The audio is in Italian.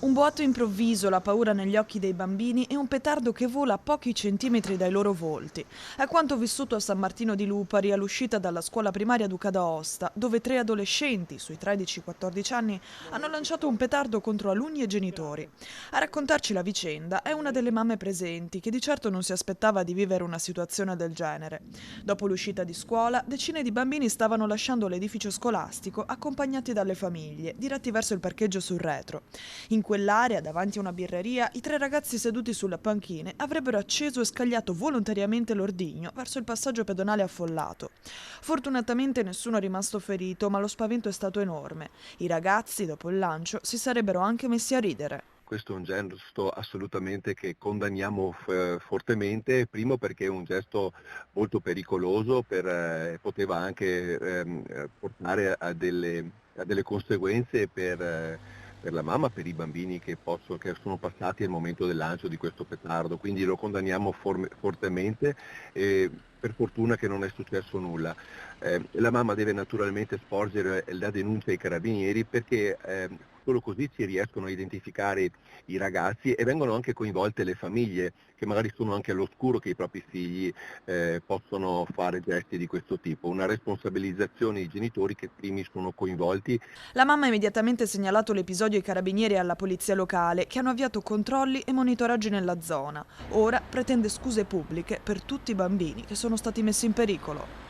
Un boato improvviso, la paura negli occhi dei bambini e un petardo che vola a pochi centimetri dai loro volti. È quanto vissuto a San Martino di Lupari all'uscita dalla scuola primaria Duca d'Aosta, dove 3 adolescenti, sui 13-14 anni, hanno lanciato un petardo contro alunni e genitori. A raccontarci la vicenda è una delle mamme presenti, che di certo non si aspettava di vivere una situazione del genere. Dopo l'uscita di scuola, decine di bambini stavano lasciando l'edificio scolastico accompagnati dalle famiglie, diretti verso il parcheggio sul retro. In quell'area, davanti a una birreria, i 3 ragazzi seduti sulle panchine avrebbero acceso e scagliato volontariamente l'ordigno verso il passaggio pedonale affollato. Fortunatamente nessuno è rimasto ferito, ma lo spavento è stato enorme. I ragazzi, dopo il lancio, si sarebbero anche messi a ridere. Questo è un gesto assolutamente che condanniamo fortemente, primo perché è un gesto molto pericoloso, poteva anche portare a delle conseguenze per la mamma, per i bambini che sono passati al momento del lancio di questo petardo, quindi lo condanniamo fortemente e per fortuna che non è successo nulla. La mamma deve naturalmente sporgere la denuncia ai carabinieri perché solo così si riescono a identificare i ragazzi e vengono anche coinvolte le famiglie che magari sono anche all'oscuro che i propri figli possono fare gesti di questo tipo. Una responsabilizzazione dei genitori che primi sono coinvolti. La mamma ha immediatamente segnalato l'episodio ai carabinieri e alla polizia locale, che hanno avviato controlli e monitoraggi nella zona. Ora pretende scuse pubbliche per tutti i bambini che sono stati messi in pericolo.